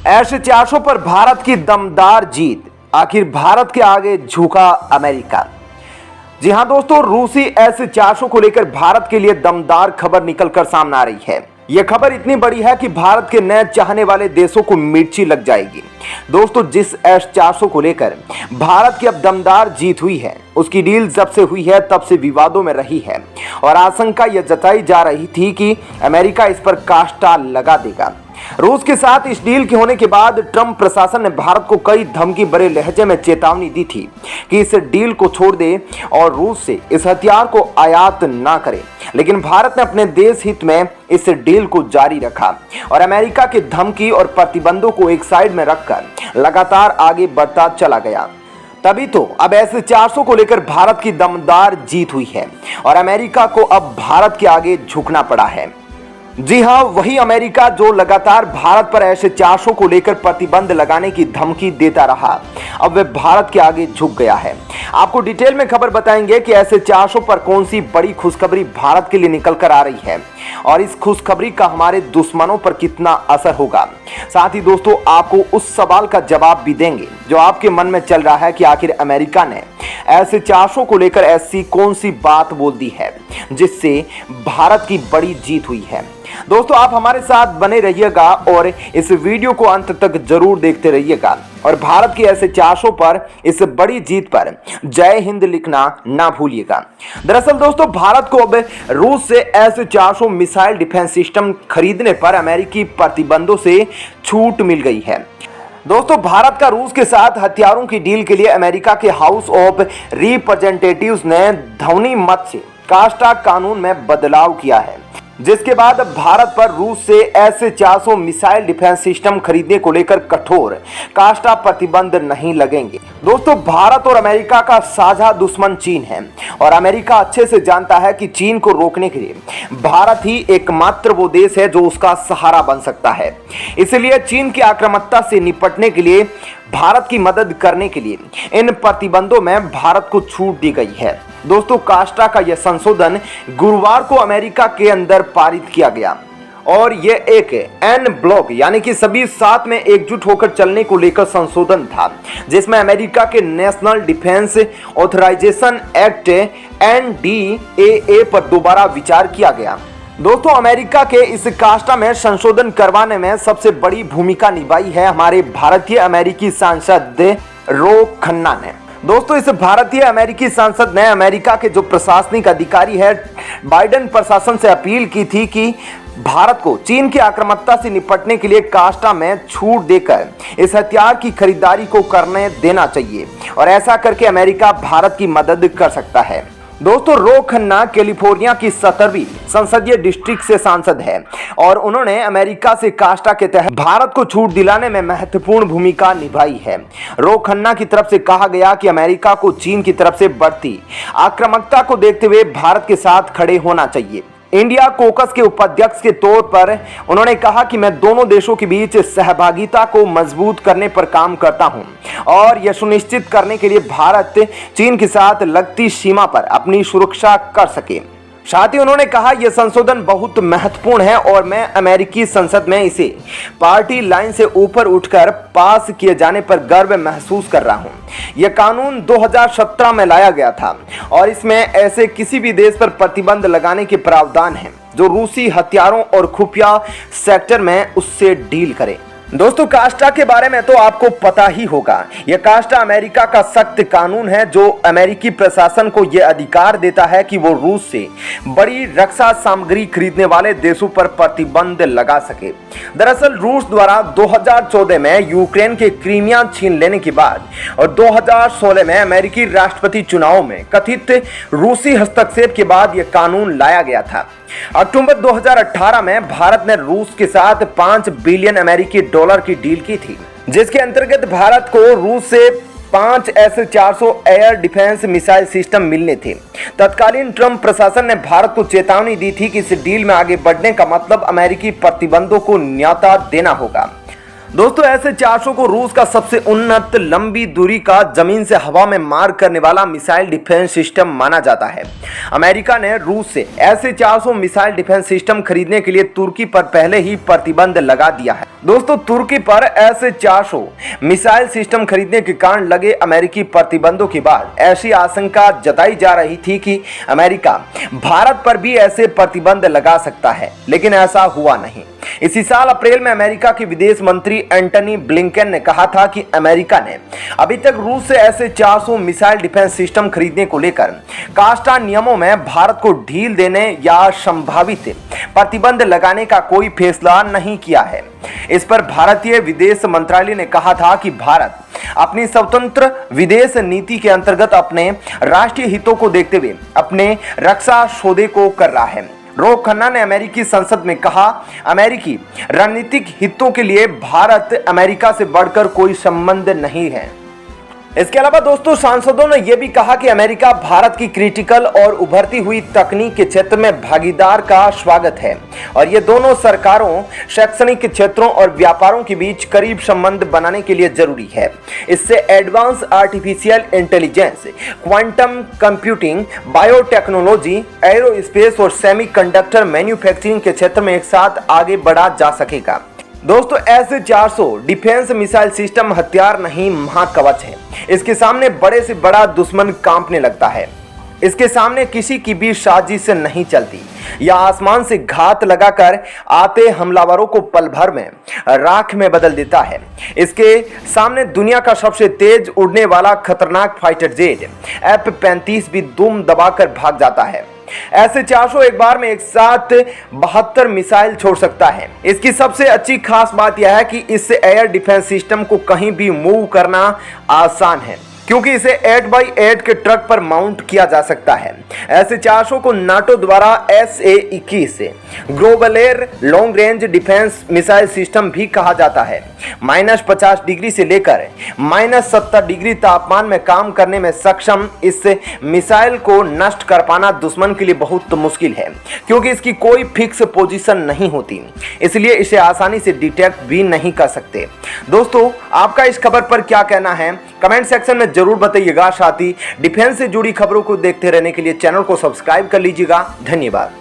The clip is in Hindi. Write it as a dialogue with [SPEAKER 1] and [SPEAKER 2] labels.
[SPEAKER 1] S-400 पर भारत की दमदार जीत, आखिर भारत के आगे झुका अमेरिका। जी हां दोस्तों, रूसी S-400 को लेकर भारत के लिए दमदार खबर निकलकर सामने आ रही है। यह खबर इतनी बड़ी है कि भारत के नए चाहने वाले देशों को मिर्ची लग जाएगी। दोस्तों, जिस S-400 को लेकर भारत की अब दमदार जीत हुई है, उसकी डील जब से हुई है तब से विवादों में रही है और आशंका यह जताई जा रही थी कि अमेरिका इस पर काष्टा लगा देगा। रूस के साथ इस डील के होने के बाद ट्रंप प्रशासन ने भारत को कई धमकी भरे लहजे में चेतावनी दी थी कि इस डील को छोड़ दे और रूस से इस हथियार को आयात ना करे। लेकिन भारत ने अपने देश हित में इस डील को जारी रखा और अमेरिका की धमकी और प्रतिबंधों को एक साइड में रखकर लगातार आगे बढ़ता चला गया। तभी तो अब S-400 को लेकर भारत की दमदार जीत हुई है और अमेरिका को अब भारत के आगे झुकना पड़ा है। जी हां, वही अमेरिका जो लगातार भारत पर S-400 को लेकर प्रतिबंध लगाने की धमकी देता रहा, अब वह भारत के आगे झुक गया है। आपको डिटेल में खबर बताएंगे कि S-400 पर कौन सी बड़ी खुशखबरी भारत के लिए निकल कर आ रही है और इस खुशखबरी का हमारे दुश्मनों पर कितना असर होगा। साथ ही दोस्तों, आपको उस सवाल का जवाब भी देंगे जो आपके मन में चल रहा है कि आखिर अमेरिका ने S-400 को लेकर ऐसी कौन सी बात बोल दी है जिससे भारत की बड़ी जीत हुई है। दोस्तों, आप हमारे साथ बने रहिएगा और इस वीडियो को अंत तक जरूर देखते रहिएगा और भारत की S-400 पर इस बड़ी जीत पर जय हिंद लिखना ना भूलिएगा। दरअसल दोस्तों, भारत को अब रूस से S-400 मिसाइल डिफेंस सिस्टम खरीदने पर अमेरिकी प्रतिबंधों से छूट मिल गई है। दोस्तों, भारत का रूस के साथ हथियारों की डील के लिए अमेरिका के हाउस ऑफ रिप्रेजेंटेटिव्स ने ध्वनि मत से काष्टा कानून में बदलाव किया है, जिसके बाद भारत पर रूस से S-400 मिसाइल डिफेंस सिस्टम खरीदने को लेकर कठोर काष्टा प्रतिबंध नहीं लगेंगे। दोस्तों, भारत और अमेरिका का साझा दुश्मन चीन है और अमेरिका अच्छे से जानता है कि चीन को रोकने के लिए भारत ही एकमात्र वो देश है जो उसका सहारा बन सकता है। इसलिए चीन की आक्रामकता से निपटने के लिए भारत की मदद करने के लिए इन प्रतिबंधों में भारत को छूट दी गई है। दोस्तों, काष्टा का यह संशोधन गुरुवार को अमेरिका के अंदर पारित किया गया और यह एक एन ब्लॉक यानी कि सभी साथ में एकजुट होकर चलने को लेकर संशोधन था, जिसमें अमेरिका के national defense authorization act NDAA पर दोबारा विचार किया गया। दोस्तों, अमेरिका के इस काष्टा में संशोधन करवाने में सबसे बड़ी भूमिका निभाई है हमारे भारतीय अमेरिकी सांसद रो खन्ना ने। दोस्तों, इस भारतीय अमेरिकी सांसद ने अमेरिका के जो प्रशासनिक अधिकारी है बाइडेन प्रशासन से अपील की थी कि भारत को चीन की आक्रामकता से निपटने के लिए काष्टा में छूट देकर इस हथियार की खरीदारी को करने देना चाहिए और ऐसा करके अमेरिका भारत की मदद कर सकता है। दोस्तों, रो खन्ना कैलिफोर्निया की 17वीं संसदीय डिस्ट्रिक्ट से सांसद है और उन्होंने अमेरिका से काष्टा के तहत भारत को छूट दिलाने में महत्वपूर्ण भूमिका निभाई है। रो खन्ना की तरफ से कहा गया कि अमेरिका को चीन की तरफ से बढ़ती आक्रामकता को देखते हुए भारत के साथ खड़े होना चाहिए। इंडिया कोकस के उपाध्यक्ष के तौर पर उन्होंने कहा कि मैं दोनों देशों के बीच सहभागिता को मजबूत करने पर काम करता हूं और यह सुनिश्चित करने के लिए भारत चीन के साथ लगती सीमा पर अपनी सुरक्षा कर सके। साथ ही उन्होंने कहा यह संशोधन बहुत महत्वपूर्ण है और मैं अमेरिकी संसद में इसे पार्टी लाइन से ऊपर उठकर पास किए जाने पर गर्व महसूस कर रहा हूं। यह कानून 2017 में लाया गया था और इसमें ऐसे किसी भी देश पर प्रतिबंध लगाने के प्रावधान हैं जो रूसी हथियारों और खुफिया सेक्टर में उससे डील करे। दोस्तों, काष्टा के बारे में तो आपको पता ही होगा। यह काष्टा अमेरिका का सख्त कानून है जो अमेरिकी प्रशासन को यह अधिकार देता है कि वो रूस से बड़ी रक्षा सामग्री खरीदने वाले देशों पर प्रतिबंध लगा सके। दरअसल रूस द्वारा 2014 में यूक्रेन के क्रीमिया छीन लेने के बाद और 2016 में अमेरिकी राष्ट्रपति चुनाव में कथित रूसी हस्तक्षेप के बाद यह कानून लाया गया था। अक्टूबर 2018 में भारत ने रूस के साथ 5 बिलियन अमेरिकी डॉलर की डील की थी, जिसके अंतर्गत भारत को रूस से 5 S-400 air defence missile system मिलने थे। तत्कालीन ट्रंप प्रशासन ने भारत को चेतावनी दी थी कि इस डील में आगे बढ़ने का मतलब अमेरिकी प्रतिबंधों को न्योता देना होगा। दोस्तों S-400 को रूस का सबसे उन्नत लंबी दूरी का जमीन से हवा में मार करने वाला मिसाइल डिफेंस सिस्टम माना जाता है। अमेरिका ने रूस से S-400 मिसाइल डिफेंस सिस्टम खरीदने के लिए तुर्की पर पहले ही प्रतिबंध लगा दिया है। दोस्तों तुर्की पर S-400 मिसाइल सिस्टम खरीदने के कारण लगे अमेरिकी प्रतिबंधों के बाद ऐसी आशंका जताई जा रही थी कि अमेरिका भारत पर भी ऐसे प्रतिबंध लगा सकता है, लेकिन ऐसा हुआ नहीं। इसी साल अप्रैल में अमेरिका के विदेश मंत्री एंटनी ब्लिंकन ने कहा था कि अमेरिका ने अभी तक रूस से S-400 मिसाइल डिफेंस सिस्टम खरीदने को लेकर कास्टा नियमों में भारत को ढील देने या संभावित प्रतिबंध लगाने का कोई फैसला नहीं किया है। इस पर भारतीय विदेश मंत्रालय ने कहा था कि भारत अपनी स्वतंत्र विदेश नीति के अंतर्गत अपने राष्ट्रीय हितों को देखते हुए अपने रक्षा सौदे को कर रहा है। रोहन खन्ना ने अमेरिकी संसद में कहा, अमेरिकी रणनीतिक हितों के लिए भारत अमेरिका से बढ़कर कोई संबंध नहीं है। इसके अलावा दोस्तों सांसदों ने यह भी कहा कि अमेरिका भारत की क्रिटिकल और उभरती हुई तकनीक के क्षेत्र में भागीदार का स्वागत है और ये दोनों सरकारों, शैक्षणिक क्षेत्रों और व्यापारों के बीच करीब संबंध बनाने के लिए जरूरी है। इससे advance artificial intelligence, quantum computing, biotechnology, aerospace और सेमीकंडक्टर मैन्युफैक्चरिंग के क्षेत्र में एक साथ आगे बढ़ा जा सकेगा। दोस्तों S-400 डिफेंस मिसाइल सिस्टम हथियार नहीं, महाकवच है। इसके सामने बड़े से बड़ा दुश्मन कांपने लगता है। इसके सामने किसी की भी साजिश नहीं चलती। यह आसमान से घात लगाकर आते हमलावरों को पल भर में राख में बदल देता है। इसके सामने दुनिया का सबसे तेज उड़ने वाला खतरनाक फाइटर जेट F-35 भी दुम दबाकर भाग जाता है। S-400 एक बार में एक साथ 72 मिसाइल छोड़ सकता है। इसकी सबसे अच्छी खास बात यह है कि इस एयर डिफेंस सिस्टम को कहीं भी मूव करना आसान है, क्योंकि इसे 8x8 के ट्रक पर माउंट किया जा सकता है। S-400 को नाटो द्वारा SA-21 global air long range defence missile system भी कहा जाता है। -50 डिग्री से लेकर -70 डिग्री तापमान में काम करने में सक्षम इस मिसाइल को नष्ट कर पाना दुश्मन के लिए बहुत मुश्किल है, क्योंकि इसकी कोई फिक्स पोजीशन नहीं होती, इसलिए इसे आसानी से डिटेक्ट भी नहीं कर सकते। दोस्तों आपका इस खबर पर क्या कहना है, कमेंट सेक्शन में जरूर बताइएगा। साथ ही डिफेंस से जुड़ी खबरों को देखते रहने के लिए चैनल को सब्सक्राइब कर लीजिएगा। धन्यवाद।